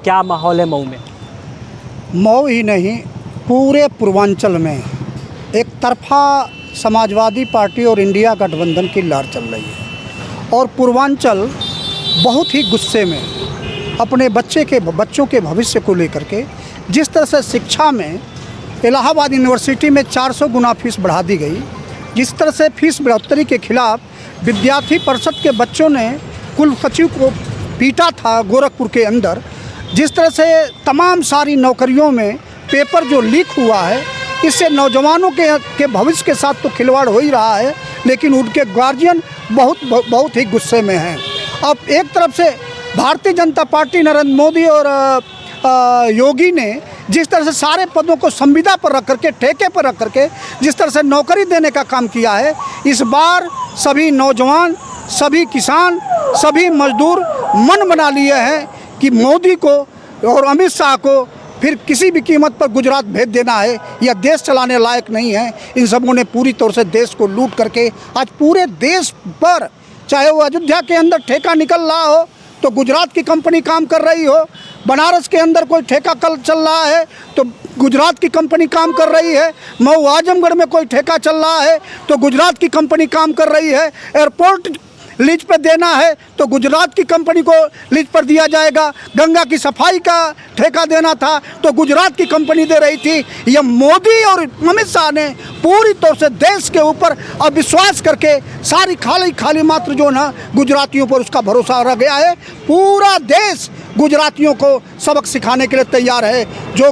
क्या माहौल है मऊ में? मऊ ही नहीं, पूरे पूर्वांचल में एक तरफा समाजवादी पार्टी और इंडिया गठबंधन की लहर चल रही है और पूर्वांचल बहुत ही गुस्से में अपने बच्चों के भविष्य को लेकर के जिस तरह से शिक्षा में इलाहाबाद यूनिवर्सिटी में 400 गुना फीस बढ़ा दी गई, जिस तरह से फीस बढ़ोतरी के खिलाफ विद्यार्थी परिषद के बच्चों ने कुल सचिव को पीटा था गोरखपुर के अंदर, जिस तरह से तमाम सारी नौकरियों में पेपर जो लीक हुआ है, इससे नौजवानों के भविष्य के साथ तो खिलवाड़ हो ही रहा है, लेकिन उनके गार्जियन बहुत ही गुस्से में हैं। अब एक तरफ से भारतीय जनता पार्टी नरेंद्र मोदी और योगी ने जिस तरह से सारे पदों को संविदा पर रख करके, ठेके पर रख करके जिस तरह से नौकरी देने का काम किया है, इस बार सभी नौजवान, सभी किसान, सभी मजदूर मन बना लिए हैं कि मोदी को और अमित शाह को फिर किसी भी कीमत पर गुजरात भेज देना है। यह देश चलाने लायक नहीं है। इन सबों ने पूरी तौर से देश को लूट करके आज पूरे देश पर, चाहे वो अयोध्या के अंदर ठेका निकल रहा हो तो गुजरात की कंपनी काम कर रही हो, बनारस के अंदर कोई ठेका कल चल रहा है तो गुजरात की कंपनी काम कर रही है, मऊ आजमगढ़ में कोई ठेका चल रहा है तो गुजरात की कंपनी काम कर रही है, एयरपोर्ट लीज पर देना है तो गुजरात की कंपनी को लीज पर दिया जाएगा, गंगा की सफाई का ठेका देना था तो गुजरात की कंपनी दे रही थी। यह मोदी और अमित शाह ने पूरी तौर से देश के ऊपर अविश्वास करके सारी खाली मात्र जो ना गुजरातियों पर उसका भरोसा रह गया है। पूरा देश गुजरातियों को सबक सिखाने के लिए तैयार है। जो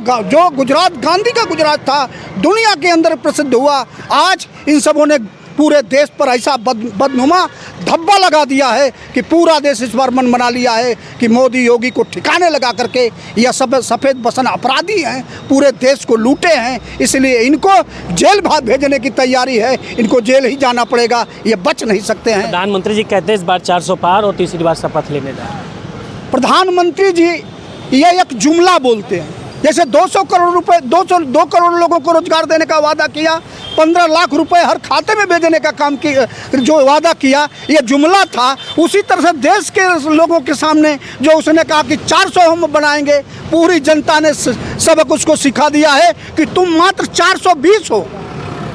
गुजरात गांधी का गुजरात था, दुनिया के अंदर प्रसिद्ध हुआ, आज इन सबों ने पूरे देश पर ऐसा बदनुमा धब्बा लगा दिया है कि पूरा देश इस बार मन बना लिया है कि मोदी योगी को ठिकाने लगा करके यह सब सफ़ेद बसन अपराधी हैं, पूरे देश को लूटे हैं, इसलिए इनको जेल भेजने की तैयारी है। इनको जेल ही जाना पड़ेगा, ये बच नहीं सकते हैं। प्रधानमंत्री जी कहते हैं इस बार 400 पार और तीसरी बार शपथ लेने जा रहे हैं। प्रधानमंत्री जी ये एक जुमला बोलते हैं, जैसे 200 करोड़ रुपए 2 करोड़ लोगों को रोजगार देने का वादा किया, 15 लाख रुपए हर खाते में भेजने का काम किया, जो वादा किया ये जुमला था। उसी तरह से देश के लोगों के सामने जो उसने कहा कि 400 हम बनाएंगे, पूरी जनता ने सबक उसको सिखा दिया है कि तुम मात्र 420 हो।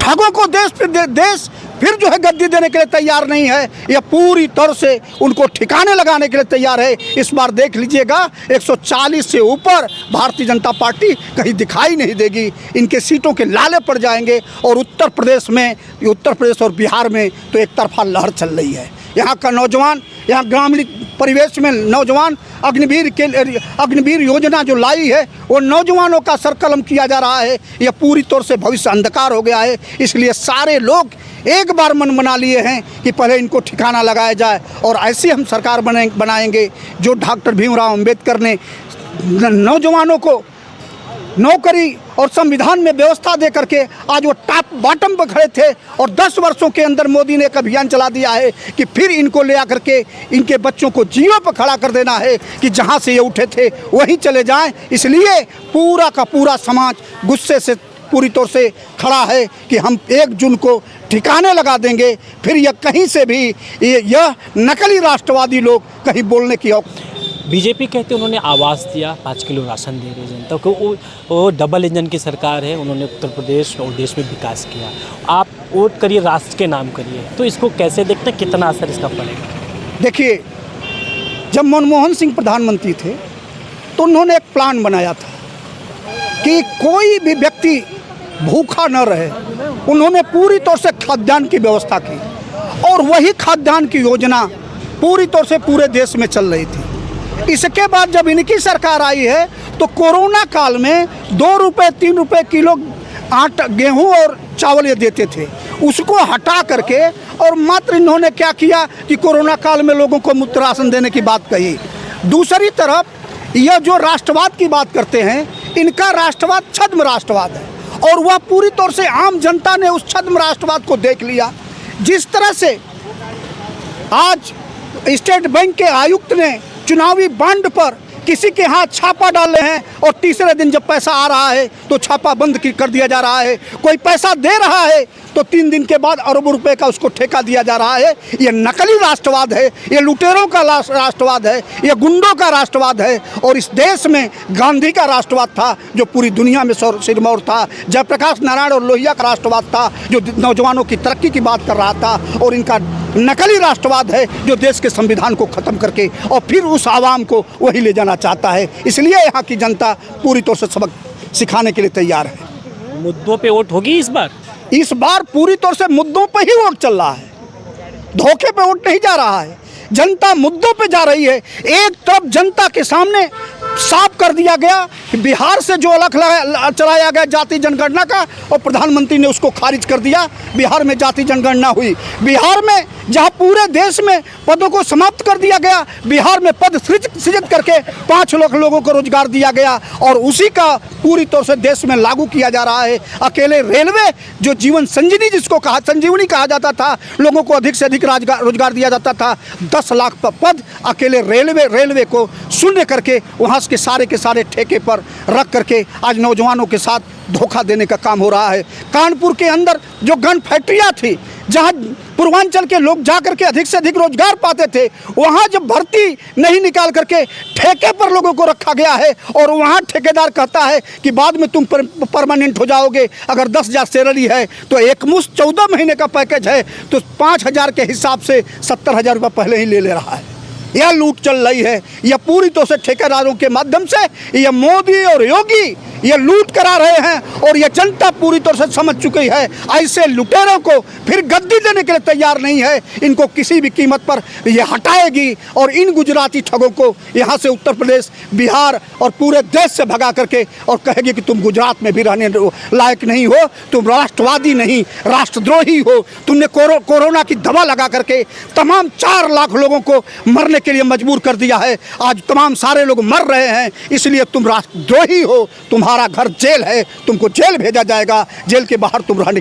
ठगों को देश फिर जो है गद्दी देने के लिए तैयार नहीं है, यह पूरी तरह से उनको ठिकाने लगाने के लिए तैयार है। इस बार देख लीजिएगा 140 से ऊपर भारतीय जनता पार्टी कहीं दिखाई नहीं देगी, इनके सीटों के लाले पड़ जाएंगे। और उत्तर प्रदेश और बिहार में तो एक तरफा लहर चल रही है। यहाँ का नौजवान, यहाँ ग्रामीण परिवेश में नौजवान अग्निवीर योजना जो लाई है वो नौजवानों का सरकलम किया जा रहा है। यह पूरी तौर से भविष्य अंधकार हो गया है, इसलिए सारे लोग एक बार मन बना लिए हैं कि पहले इनको ठिकाना लगाया जाए और ऐसी हम सरकार बनाएंगे जो डॉक्टर भीमराव अंबेडकर ने नौजवानों को नौकरी और संविधान में व्यवस्था दे करके आज वो टॉप बॉटम पर खड़े थे और 10 वर्षों के अंदर मोदी ने एक अभियान चला दिया है कि फिर इनको ले आकर के इनके बच्चों को जीरो पर खड़ा कर देना है कि जहाँ से ये उठे थे वहीं चले जाएं। इसलिए पूरा का पूरा समाज गुस्से से पूरी तौर से खड़ा है कि हम 1 जून को ठिकाने लगा देंगे। फिर यह कहीं से भी यह नकली राष्ट्रवादी लोग कहीं बोलने की बीजेपी कहते उन्होंने आवाज़ दिया, 5 किलो राशन दे रहे जनता को। वो डबल इंजन की सरकार है, उन्होंने उत्तर प्रदेश और देश में विकास किया। आप वोट करिए, राष्ट्र के नाम करिए, तो इसको कैसे देखते हैं, कितना असर इसका पड़ेगा? देखिए, जब मनमोहन सिंह प्रधानमंत्री थे तो उन्होंने एक प्लान बनाया था कि कोई भी व्यक्ति भूखा न रहे। उन्होंने पूरी तौर से खाद्यान्न की व्यवस्था की और वही खाद्यान्न की योजना पूरी तौर से पूरे देश में चल रही थी। इसके बाद जब इनकी सरकार आई है तो कोरोना काल में 2 रुपये 3 रुपये किलो आटा, गेहूं और चावल ये देते थे, उसको हटा करके और मात्र इन्होंने क्या किया कि कोरोना काल में लोगों को मुफ्त राशन देने की बात कही। दूसरी तरफ यह जो राष्ट्रवाद की बात करते हैं, इनका राष्ट्रवाद छद्म राष्ट्रवाद है और वह पूरी तौर से आम जनता ने उस छद्म राष्ट्रवाद को देख लिया। जिस तरह से आज स्टेट बैंक के आयुक्त ने चुनावी बॉन्ड पर किसी के हाथ छापा डाल रहे हैं और तीसरे दिन जब पैसा आ रहा है तो छापा बंद कर दिया जा रहा है। कोई पैसा दे रहा है तो 3 दिन के बाद अरबों रुपए का उसको ठेका दिया जा रहा है। ये नकली राष्ट्रवाद है, ये लुटेरों का राष्ट्रवाद है, ये गुंडों का राष्ट्रवाद है। और इस देश में गांधी का राष्ट्रवाद था जो पूरी दुनिया में सिरमौर था। जयप्रकाश नारायण और लोहिया का राष्ट्रवाद था जो नौजवानों की तरक्की की बात कर रहा था। और इनका नकली राष्ट्रवाद है जो देश के संविधान को ख़त्म करके और फिर उस आवाम को वही ले जाना चाहता है। इसलिए यहाँ की जनता पूरी तौर से सबक सिखाने के लिए तैयार है। मुद्दों पे वोट होगी इस बार? इस बार पूरी तौर से मुद्दों पे ही वोट चल रहा है, धोखे पे वोट नहीं जा रहा है। जनता मुद्दों पे जा रही है। एक तरफ जनता के सामने साफ कर दिया गया कि बिहार से जो अलग चलाया गया जाति जनगणना का, और प्रधानमंत्री ने उसको खारिज कर दिया। बिहार में जाति जनगणना हुई। बिहार में जहां पूरे देश में पदों को समाप्त कर दिया गया, बिहार में पद सृजित करके 5 लाख लोगों को रोजगार दिया गया और उसी का पूरी तौर से देश में लागू किया जा रहा है। अकेले रेलवे जो जीवन संजीवनी कहा जाता था, लोगों को अधिक से अधिक रोजगार दिया जाता था। 10 लाख पद अकेले रेलवे को शून्य करके वहाँ के सारे ठेके पर रख करके आज नौजवानों के साथ धोखा देने का काम हो रहा है। कानपुर के अंदर जो गन फैक्ट्रियाँ थी जहाँ पूर्वांचल के लोग जा करके अधिक से अधिक रोजगार पाते थे, वहाँ जब भर्ती नहीं निकाल करके ठेके पर लोगों को रखा गया है और वहाँ ठेकेदार कहता है कि बाद में तुम परमानेंट हो जाओगे। अगर 10,000 सैलरी है तो एकमुश्त 14 महीने का पैकेज है तो 5,000 के हिसाब से 70,000 रुपये पहले ही ले रहा है। यह लूट चल रही है। यह पूरी तरह से ठेकेदारों के माध्यम से यह मोदी और योगी ये लूट करा रहे हैं और यह जनता पूरी तरह से समझ चुकी है। ऐसे लुटेरों को फिर गद्दी देने के लिए तैयार नहीं है। इनको किसी भी कीमत पर यह हटाएगी और इन गुजराती ठगों को यहाँ से उत्तर प्रदेश, बिहार और पूरे देश से भगा करके और कहेगी कि तुम गुजरात में भी रहने लायक नहीं हो, तुम राष्ट्रवादी नहीं राष्ट्रद्रोही हो। तुमने कोरोना की दवा लगा करके तमाम 4 लाख लोगों को मरने के लिए मजबूर कर दिया है। आज तमाम सारे लोग मर रहे हैं, इसलिए तुम राष्ट्रद्रोही हो। तुम्हारा घर जेल है, तुमको जेल भेजा जाएगा। जेल के बाहर तुम रहने